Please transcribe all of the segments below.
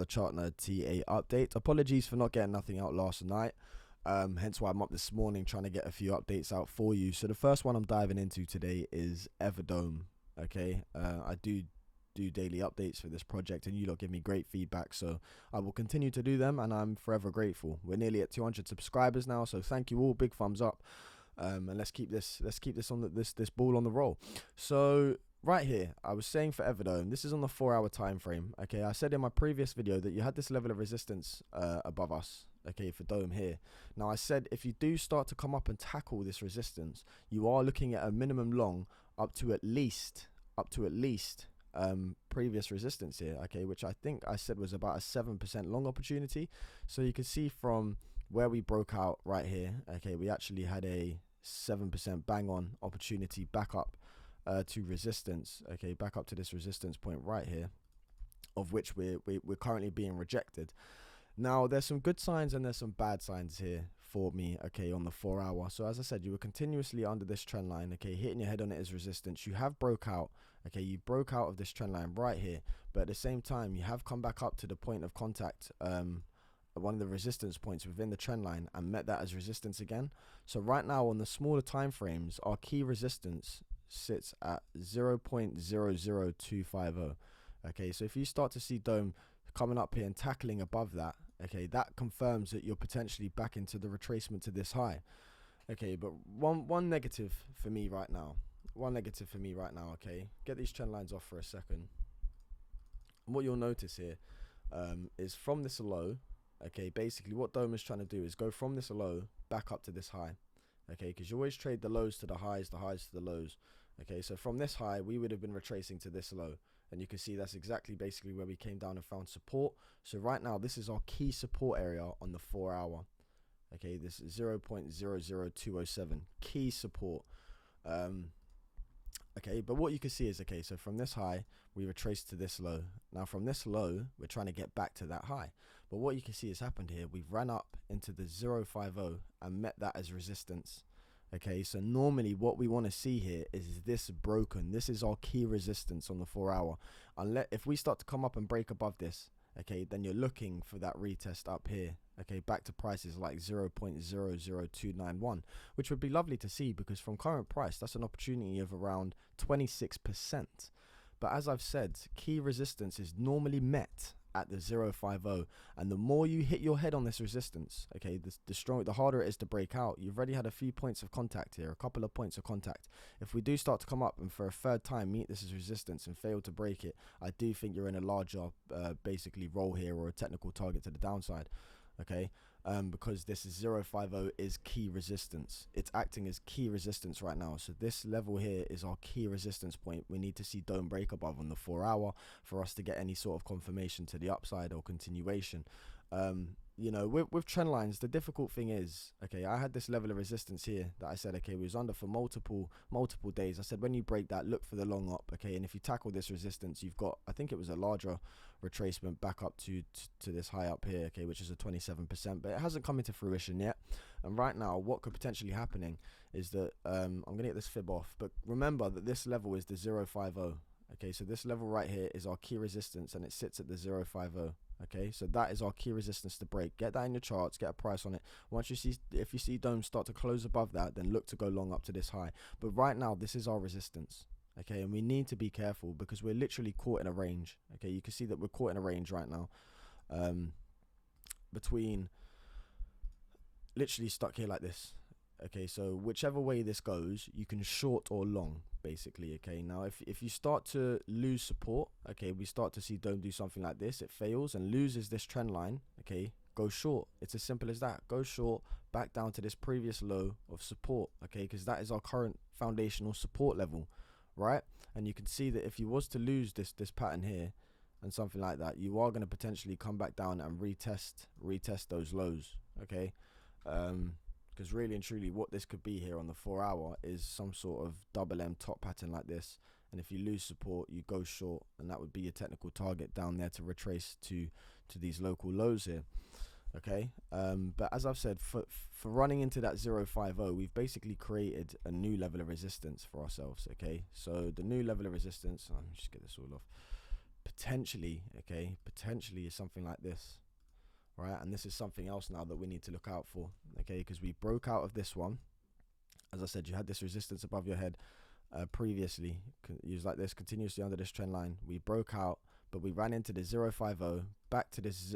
another Chartner TA update. Apologies for not getting nothing out last night. Hence why I'm up this morning trying to get a few updates out for you. So the first one I'm diving into today is Everdome. Okay, I do daily updates for this project, and you lot give me great feedback, so I will continue to do them, and I'm forever grateful. We're nearly at 200 subscribers now, so thank you all. Big thumbs up, and let's keep this on this ball on the roll. So right here, I was saying for Everdome, this is on the 4-hour time frame. Okay, I said in my previous video that you had this level of resistance above us. Okay, for Dome here. Now I said if you do start to come up and tackle this resistance, you are looking at a minimum long up to at least previous resistance here, okay, which I think I said was about a 7% long opportunity. So you can see from where we broke out right here, okay, we actually had a 7% bang on opportunity back up to resistance, okay, back up to this resistance point right here, of which we're currently being rejected. Now there's some good signs and there's some bad signs here for me, okay, on the 4-hour. So as I said, you were continuously under this trend line, okay, hitting your head on it as resistance. You have broke out, okay, you broke out of this trend line right here, but at the same time you have come back up to the point of contact, one of the resistance points within the trend line, and met that as resistance again. So right now on the smaller time frames, our key resistance sits at 0.00250. okay, so if you start to see Dome coming up here and tackling above that, okay, that confirms that you're potentially back into the retracement to this high. Okay, but one negative for me right now, okay, get these trend lines off for a second. And what you'll notice here is from this low, okay, basically what Dome is trying to do is go from this low back up to this high, okay, because you always trade the lows to the highs to the lows. Okay, so from this high we would have been retracing to this low, and you can see that's exactly basically where we came down and found support. So right now this is our key support area on the 4-hour. Okay, this is 0.00207 key support. Okay, but what you can see is, okay, so from this high we retraced to this low. Now from this low we're trying to get back to that high, but what you can see has happened here, we've ran up into the 050 and met that as resistance. Okay, so normally what we want to see here is this broken. This is our key resistance on the 4-hour. Unless if we start to come up and break above this, okay, then you're looking for that retest up here, okay, back to prices like 0.00291, which would be lovely to see, because from current price that's an opportunity of around 26%. But as I've said, key resistance is normally met at the 050, and the more you hit your head on this resistance, okay, the harder it is to break out. You've already had a few points of contact here, a couple of points of contact. If we do start to come up and for a third time meet this as resistance and fail to break it, I do think you're in a larger basically roll here, or a technical target to the downside. Okay, because this is 050 is key resistance. It's acting as key resistance right now. So this level here is our key resistance point. We need to see Dome break above on the 4-hour for us to get any sort of confirmation to the upside or continuation. You know, with trend lines, the difficult thing is, okay, I had this level of resistance here that I said, okay, we was under for multiple days. I said, when you break that, look for the long up, okay, and if you tackle this resistance, you've got, I think it was a larger retracement back up to this high up here, okay, which is a 27%, but it hasn't come into fruition yet. And right now, what could potentially happening is that I'm gonna get this fib off, but remember that this level is the 050. Okay, so this level right here is our key resistance, and it sits at the 050. Okay, so that is our key resistance to break. Get that in your charts, get a price on it. Once you see, if you see Dome start to close above that, then look to go long up to this high. But right now, this is our resistance. Okay, and we need to be careful because we're literally caught in a range. Okay, you can see that we're caught in a range right now, between literally stuck here like this. Okay, so whichever way this goes, you can short or long, basically. Okay, now if you start to lose support, okay, we start to see Dome do something like this, it fails and loses this trend line, okay, go short. It's as simple as that. Go short, back down to this previous low of support, okay, because that is our current foundational support level, right? And you can see that if you was to lose this pattern here and something like that, you are going to potentially come back down and retest those lows, okay? Because really and truly what this could be here on the 4-hour is some sort of double M top pattern like this, and if you lose support you go short, and that would be your technical target down there to retrace to these local lows here. Okay, but as I've said, for running into that 050, we've basically created a new level of resistance for ourselves. Okay, so the new level of resistance, let me just get this all off. potentially, okay, potentially is something like this, right? And this is something else now that we need to look out for, okay, because we broke out of this one. As I said, you had this resistance above your head previously, used like this continuously under this trend line. We broke out, but we ran into the 0.50 back to this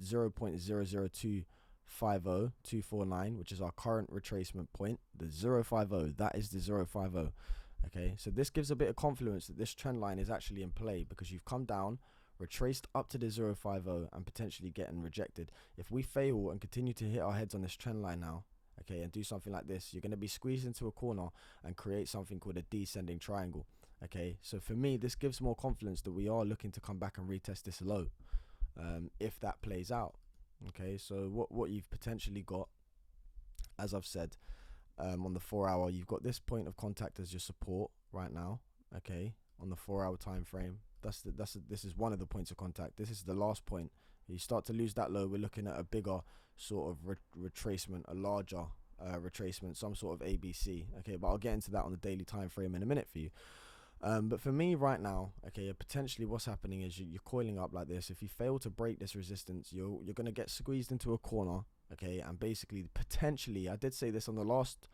0.00250249, which is our current retracement point. The 0.50, that is the 0.50. Okay, so this gives a bit of confluence that this trend line is actually in play, because you've come down, retraced up to the 0.50 and potentially getting rejected. If we fail and continue to hit our heads on this trend line now, okay, and do something like this, you're going to be squeezed into a corner and create something called a descending triangle. Okay, so for me, this gives more confidence that we are looking to come back and retest this low, if that plays out. Okay, so what you've potentially got, as I've said, on the 4 hour, you've got this point of contact as your support right now. Okay, on the 4 hour time frame, this is one of the points of contact. This is the last point. You start to lose that low, we're looking at a bigger sort of retracement, a larger retracement, some sort of ABC. Okay, but I'll get into that on the daily time frame in a minute for you. But for me right now, okay, potentially what's happening is you're coiling up like this. If you fail to break this resistance, you're going to get squeezed into a corner, okay, and basically potentially, I did say this on the last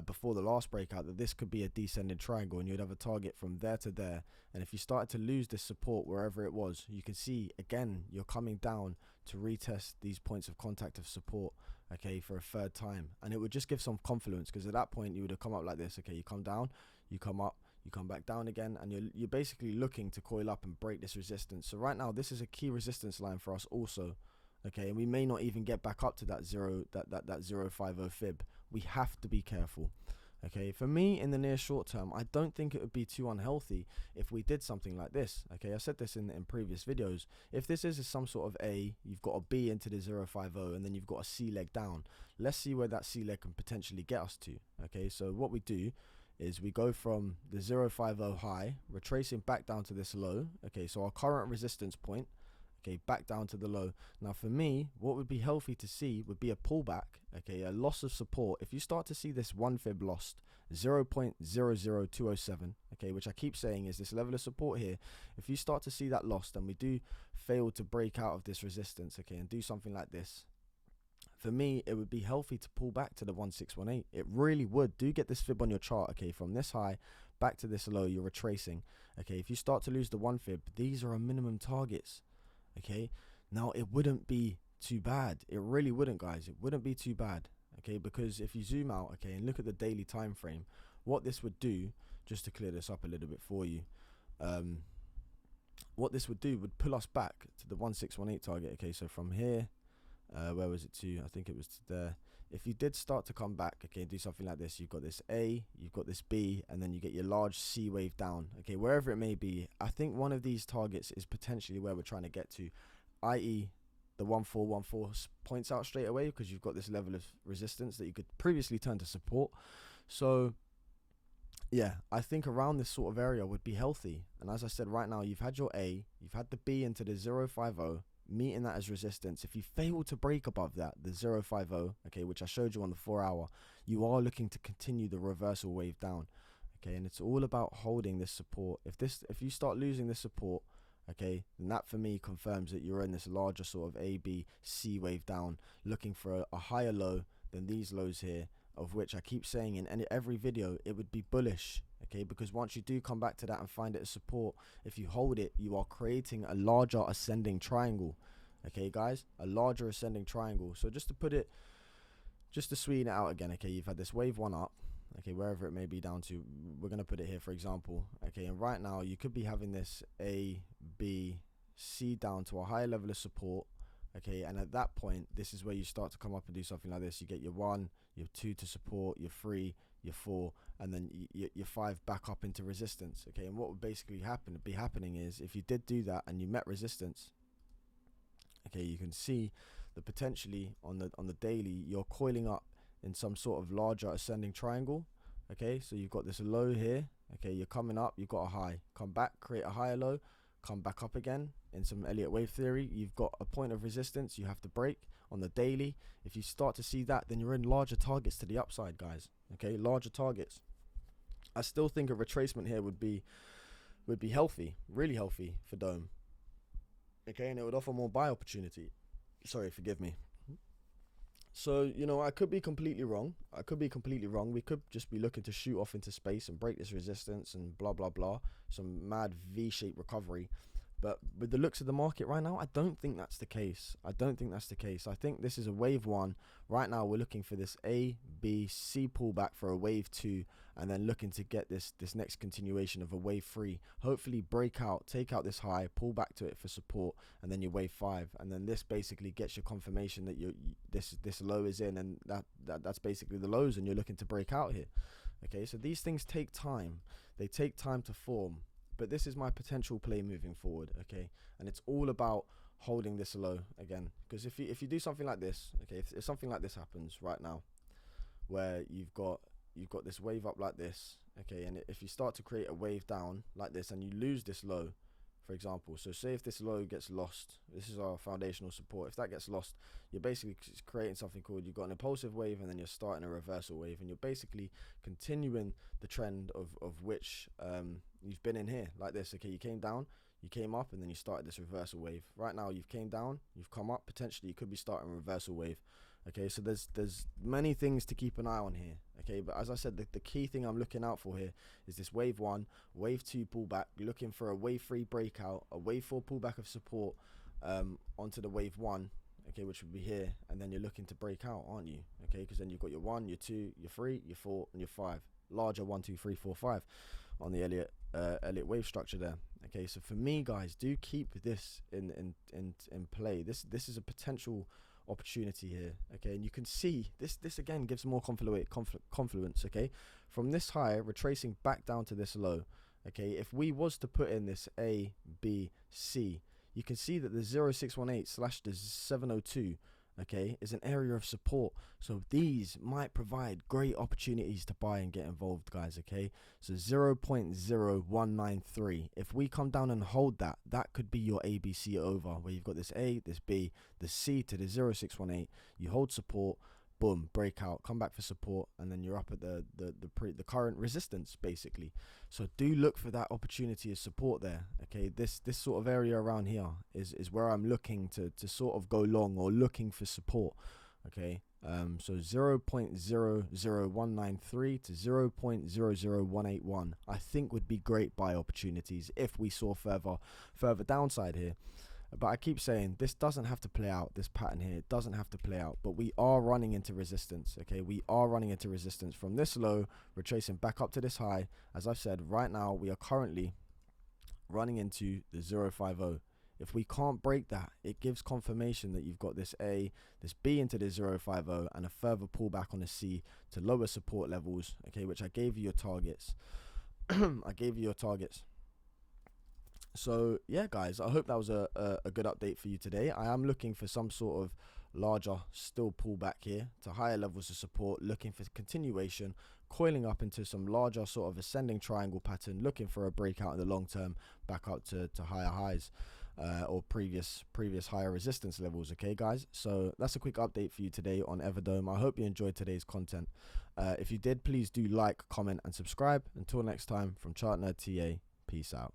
before the last breakout, that this could be a descending triangle, and you'd have a target from there to there. And if you started to lose this support wherever it was, you can see again you're coming down to retest these points of contact of support, okay, for a third time, and it would just give some confluence, because at that point you would have come up like this. Okay, you come down, you come up, you come back down again, and you're basically looking to coil up and break this resistance. So right now this is a key resistance line for us also, okay, and we may not even get back up to that 0.50 fib. We have to be careful. Okay, for me in the near short term, I don't think it would be too unhealthy if we did something like this. Okay, I said this in previous videos. If this is some sort of A, you've got a B into the 0.50, and then you've got a C leg down. Let's see where that C leg can potentially get us to. Okay, so what we do is we go from the 0.50 high, retracing back down to this low. Okay, so our current resistance point, okay, back down to the low. Now for me, what would be healthy to see would be a pullback, okay, a loss of support. If you start to see this one fib lost, 0.00207, okay, which I keep saying is this level of support here, if you start to see that lost and we do fail to break out of this resistance, okay, and do something like this, for me, it would be healthy to pull back to the 1618. It really would. Do get this fib on your chart, okay, from this high back to this low, you're retracing. Okay, if you start to lose the one fib, these are our minimum targets. Okay, now it wouldn't be too bad. It really wouldn't, guys. It wouldn't be too bad. Okay, because if you zoom out, okay, and look at the daily time frame, what this would do, just to clear this up a little bit for you, what this would do would pull us back to the 1618 target. Okay, so from here, where was it to? I think it was to there. If you did start to come back, okay, and do something like this, you've got this A, you've got this B, and then you get your large C wave down, okay, wherever it may be. I think one of these targets is potentially where we're trying to get to, i.e. the 1414 points out straight away, because you've got this level of resistance that you could previously turn to support. So yeah, I think around this sort of area would be healthy. And as I said, right now you've had your A, you've had the B into the 0.50, meeting that as resistance. If you fail to break above that, the 0.50, okay, which I showed you on the 4 hour, you are looking to continue the reversal wave down. Okay, and it's all about holding this support. If you start losing this support, okay, then that for me confirms that you're in this larger sort of A, B, C wave down, looking for a higher low than these lows here, of which I keep saying in every video it would be bullish. Okay, because once you do come back to that and find it as support, if you hold it, you are creating a larger ascending triangle. Okay, guys, a larger ascending triangle. So just to sweeten it out again, okay, you've had this wave one up, okay, wherever it may be down to, we're going to put it here, for example, okay, and right now you could be having this A, B, C down to a higher level of support, okay, and at that point, this is where you start to come up and do something like this. You get your 1, your 2 to support, your 3, your 4, and then your 5 back up into resistance, okay, and what would basically be happening is, if you did do that and you met resistance, okay, you can see that potentially on the daily, you're coiling up in some sort of larger ascending triangle, okay, so you've got this low here, okay, you're coming up, you've got a high, come back, create a higher low, come back up again. In some Elliott wave theory, you've got a point of resistance you have to break on the daily. If you start to see that, then you're in larger targets to the upside, guys, okay, larger targets. I still think a retracement here would be healthy, really healthy for Dome. okay, and it would offer more buy opportunity. Sorry, forgive me. So, you know, I could be completely wrong. We could just be looking to shoot off into space and break this resistance and blah, blah, blah. Some mad V-shaped recovery. But with the looks of the market right now, I don't think that's the case. I think this is a wave one. Right now, we're looking for this A, B, C pullback for a wave two, and then looking to get this next continuation of a wave three. Hopefully break out, take out this high, pull back to it for support, and then your wave five. And then this basically gets your confirmation that this low is in, and that's basically the lows, and you're looking to break out here. Okay, so these things take time. They take time to form. But this is my potential play moving forward, okay? And it's all about holding this low again. Because if you do something like this, okay, if something like this happens right now, where you've got this wave up like this, okay, and if you start to create a wave down like this and you lose this low, for example, so say if this low gets lost, this is our foundational support, if that gets lost, you're basically creating something called, you've got an impulsive wave and then you're starting a reversal wave, and you're basically continuing the trend of which you've been in here like this. Okay, you came down, you came up, and then you started this reversal wave. Right now you've came down, you've come up, potentially you could be starting a reversal wave. Okay, so there's many things to keep an eye on here. Okay, but as I said, the key thing I'm looking out for here is this wave one, wave two pullback. You're looking for a wave three breakout, a wave four pullback of support onto the wave one, okay, which would be here, and then you're looking to break out, aren't you? Okay, because then you've got your one, your two, your three, your four, and your five. Larger 1, 2, 3, 4, 5 on the Elliott wave structure there. Okay, so for me, guys, do keep this in play. This is a potential opportunity here. Okay, and you can see this again gives more confluence. Okay, from this high retracing back down to this low. Okay, if we was to put in this A, B, C, you can see that the 0618 / the 702, okay, is an area of support. So these might provide great opportunities to buy and get involved, guys. Okay, so 0.0193, if we come down and hold that, that could be your ABC over, where you've got this A, this B, the C to the 0618. You hold support, boom, breakout, come back for support, and then you're up at the current resistance basically. So do look for that opportunity of support there. Okay, this sort of area around here is where I'm looking to sort of go long, or looking for support. Okay, so 0.00193 to 0.00181 I think would be great buy opportunities if we saw further downside here. But I keep saying this doesn't have to play out, this pattern here, it doesn't have to play out, but we are running into resistance. Okay, we are running into resistance from this low, retracing back up to this high. As I've said, right now we are currently running into the 050. If we can't break that, it gives confirmation that you've got this A, this B into the 050, and a further pullback on the C to lower support levels, okay, which I gave you your targets. So yeah, guys, I hope that was a good update for you today. I am looking for some sort of larger still pullback here to higher levels of support, looking for continuation, coiling up into some larger sort of ascending triangle pattern, looking for a breakout in the long term back up to higher highs or previous higher resistance levels. Okay, guys, so that's a quick update for you today on Everdome. I hope you enjoyed today's content. If you did, please do like, comment, and subscribe. Until next time, from Chart Nerd TA, peace out.